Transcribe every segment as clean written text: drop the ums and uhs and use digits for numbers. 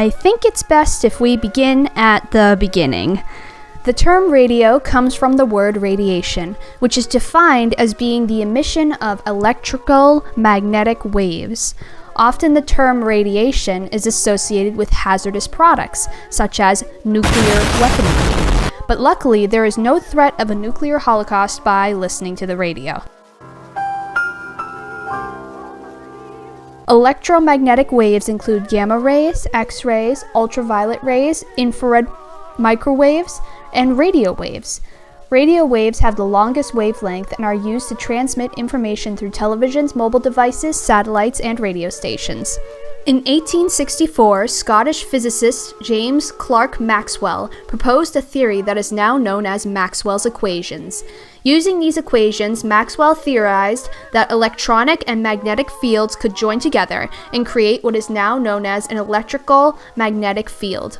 I think it's best if we begin at the beginning. The term radio comes from the word radiation, which is defined as being the emission of electrical magnetic waves. Often the term radiation is associated with hazardous products, such as nuclear weaponry. But luckily, there is no threat of a nuclear holocaust by listening to the radio. Electromagnetic waves include gamma rays, X-rays, ultraviolet rays, infrared microwaves, and radio waves. Radio waves have the longest wavelength and are used to transmit information through televisions, mobile devices, satellites, and radio stations. In 1864, Scottish physicist James Clerk Maxwell proposed a theory that is now known as Maxwell's equations. Using these equations, Maxwell theorized that electronic and magnetic fields could join together and create what is now known as an electrical magnetic field.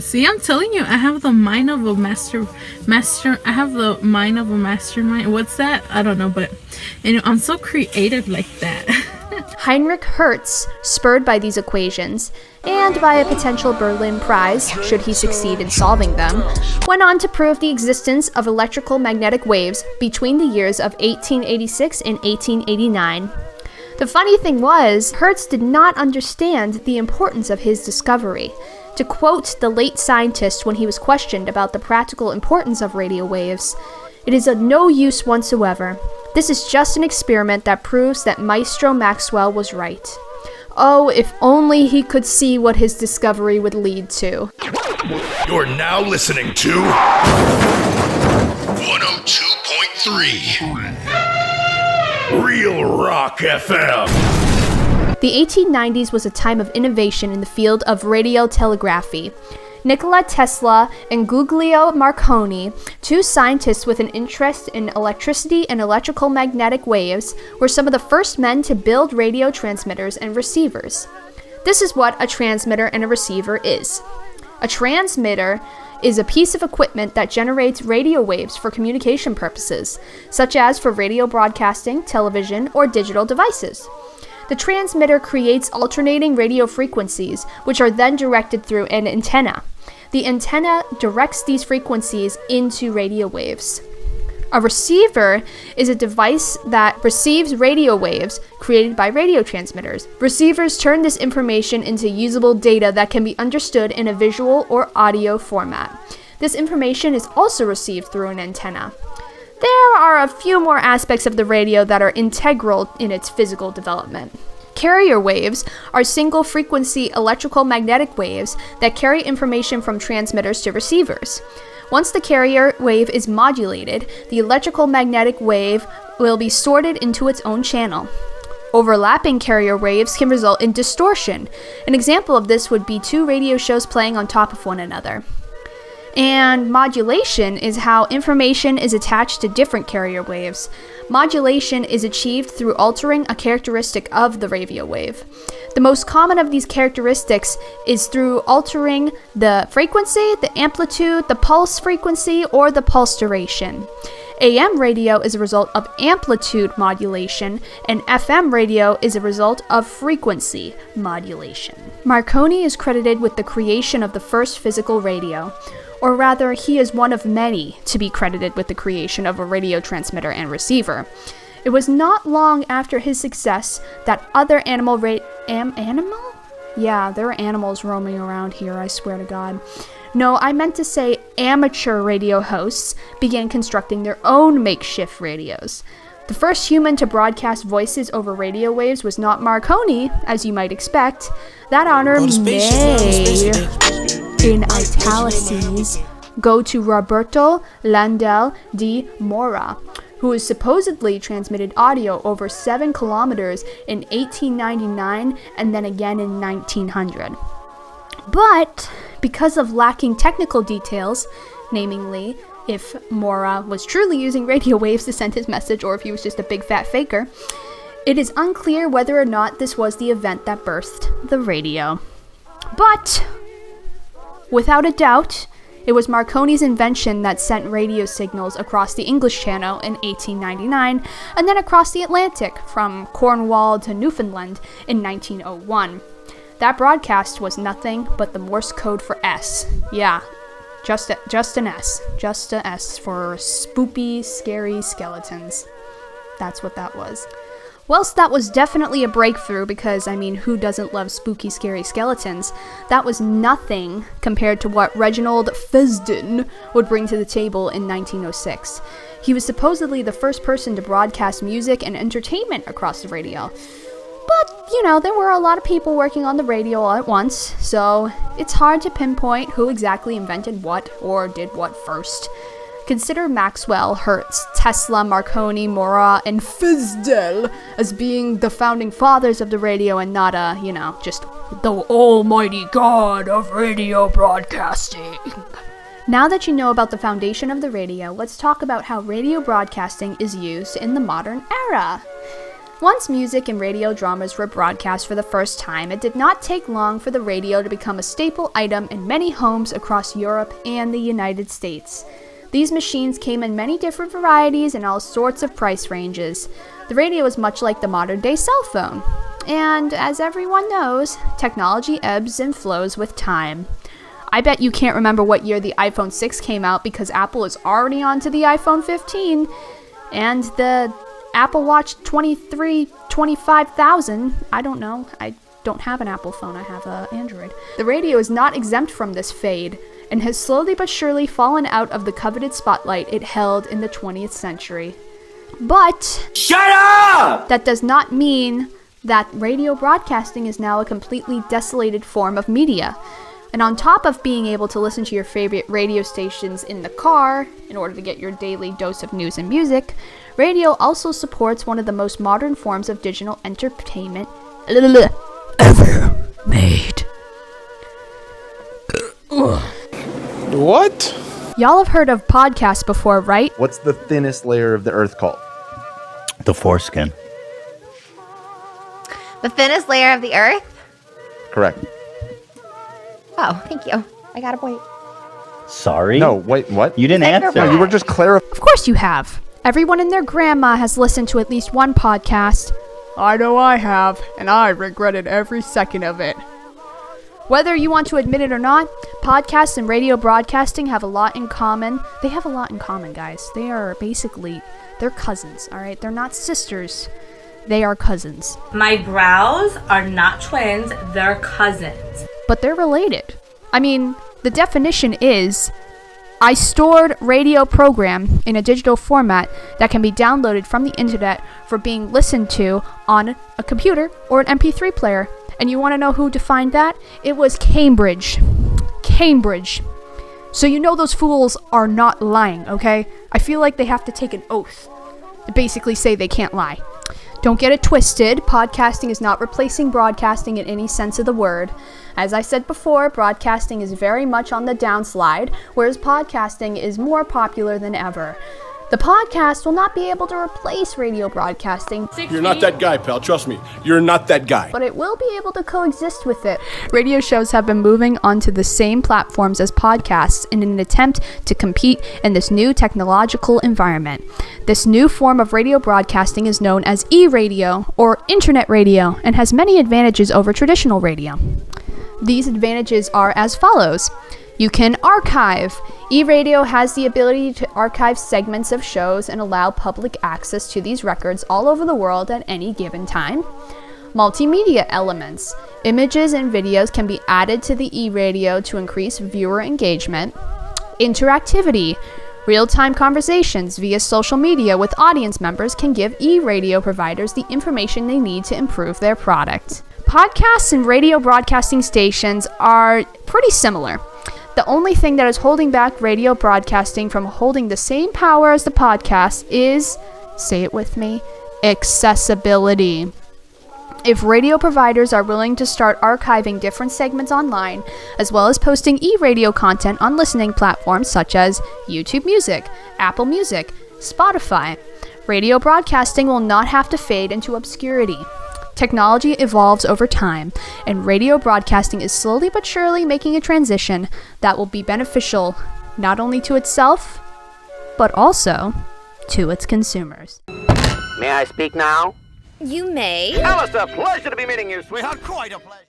See, I'm telling you, I have the mind of a I have the mind of a mastermind. What's that? I don't know, but I'm so creative like that. Heinrich Hertz, spurred by these equations, and by a potential Berlin Prize, should he succeed in solving them, went on to prove the existence of electrical magnetic waves between the years of 1886 and 1889. The funny thing was, Hertz did not understand the importance of his discovery. To quote the late scientist when he was questioned about the practical importance of radio waves, "It is of no use whatsoever. This is just an experiment that proves that Maestro Maxwell was right." Oh, if only he could see what his discovery would lead to. You're now listening to 102.3 Real Rock FM. The 1890s was a time of innovation in the field of radiotelegraphy. Nikola Tesla and Guglielmo Marconi, two scientists with an interest in electricity and electrical magnetic waves, were some of the first men to build radio transmitters and receivers. This is what a transmitter and a receiver is. A transmitter is a piece of equipment that generates radio waves for communication purposes, such as for radio broadcasting, television, or digital devices. The transmitter creates alternating radio frequencies, which are then directed through an antenna. The antenna directs these frequencies into radio waves. A receiver is a device that receives radio waves created by radio transmitters. Receivers turn this information into usable data that can be understood in a visual or audio format. This information is also received through an antenna. There are a few more aspects of the radio that are integral in its physical development. Carrier waves are single-frequency electrical magnetic waves that carry information from transmitters to receivers. Once the carrier wave is modulated, the electrical magnetic wave will be sorted into its own channel. Overlapping carrier waves can result in distortion. An example of this would be two radio shows playing on top of one another. And modulation is how information is attached to different carrier waves. Modulation is achieved through altering a characteristic of the radio wave. The most common of these characteristics is through altering the frequency, the amplitude, the pulse frequency, or the pulse duration. AM radio is a result of amplitude modulation, and FM radio is a result of frequency modulation. Marconi is credited with the creation of the first physical radio. Or rather, he is one of many to be credited with the creation of a radio transmitter and receiver. It was not long after his success that other animal? Yeah, there are animals roaming around here, I swear to God. No, I meant to say amateur radio hosts began constructing their own makeshift radios. The first human to broadcast voices over radio waves was not Marconi, as you might expect. That honor may, in italics, go to Roberto Landel di Mora, who has supposedly transmitted audio over 7 kilometers in 1899 and then again in 1900. But because of lacking technical details, namely if Mora was truly using radio waves to send his message or if he was just a big fat faker, it is unclear whether or not this was the event that birthed the radio. But without a doubt, it was Marconi's invention that sent radio signals across the English Channel in 1899 and then across the Atlantic from Cornwall to Newfoundland in 1901. That broadcast was nothing but the Morse code for S. Yeah, just an S. Just a S for spoopy, scary skeletons. That's what that was. Whilst that was definitely a breakthrough because, I mean, who doesn't love spooky, scary skeletons? That was nothing compared to what Reginald Fessenden would bring to the table in 1906. He was supposedly the first person to broadcast music and entertainment across the radio. But, you know, there were a lot of people working on the radio all at once, so it's hard to pinpoint who exactly invented what or did what first. Consider Maxwell, Hertz, Tesla, Marconi, Mora, and Fessenden as being the founding fathers of the radio and not just the almighty god of radio broadcasting. Now that you know about the foundation of the radio, let's talk about how radio broadcasting is used in the modern era. Once music and radio dramas were broadcast for the first time, it did not take long for the radio to become a staple item in many homes across Europe and the United States. These machines came in many different varieties and all sorts of price ranges. The radio is much like the modern-day cell phone. And as everyone knows, technology ebbs and flows with time. I bet you can't remember what year the iPhone 6 came out because Apple is already on to the iPhone 15. And the Apple Watch 25,000, I don't know. I don't have an Apple phone, I have an Android. The radio is not exempt from this fade and has slowly but surely fallen out of the coveted spotlight it held in the 20th century. But shut up! That does not mean that radio broadcasting is now a completely desolated form of media. And on top of being able to listen to your favorite radio stations in the car in order to get your daily dose of news and music, radio also supports one of the most modern forms of digital entertainment ever made. What? Y'all have heard of podcasts before, right? What's the thinnest layer of the earth called? The foreskin. The thinnest layer of the earth? Correct. Oh, thank you. I got a point. Sorry? No, wait, what? You didn't answer. No, you were just clarifying. Of course you have. Everyone and their grandma has listened to at least one podcast. I know I have, and I regretted every second of it. Whether you want to admit it or not, podcasts and radio broadcasting have a lot in common. They have a lot in common, guys. They're cousins, alright? They're not sisters. They are cousins. My brows are not twins, they're cousins. But they're related. I mean, the definition is, I stored radio program in a digital format that can be downloaded from the internet for being listened to on a computer or an MP3 player. And you want to know who defined that? It was Cambridge. Cambridge. So you know those fools are not lying, okay? I feel like they have to take an oath to basically say they can't lie. Don't get it twisted. Podcasting is not replacing broadcasting in any sense of the word. As I said before, broadcasting is very much on the downslide, whereas podcasting is more popular than ever. The podcast will not be able to replace radio broadcasting. You're not that guy, pal. Trust me. You're not that guy. But it will be able to coexist with it. Radio shows have been moving onto the same platforms as podcasts in an attempt to compete in this new technological environment. This new form of radio broadcasting is known as e-radio or internet radio and has many advantages over traditional radio. These advantages are as follows. You can archive. E-radio has the ability to archive segments of shows and allow public access to these records all over the world at any given time. Multimedia elements. Images and videos can be added to the e-radio to increase viewer engagement. Interactivity. Real-time conversations via social media with audience members can give e-radio providers the information they need to improve their product. Podcasts and radio broadcasting stations are pretty similar. The only thing that is holding back radio broadcasting from holding the same power as the podcast is, say it with me, accessibility. If radio providers are willing to start archiving different segments online, as well as posting e-radio content on listening platforms such as YouTube Music, Apple Music, Spotify, radio broadcasting will not have to fade into obscurity. Technology evolves over time, and radio broadcasting is slowly but surely making a transition that will be beneficial not only to itself, but also to its consumers. May I speak now? You may. Alistair, pleasure to be meeting you, sweetheart. Quite a pleasure.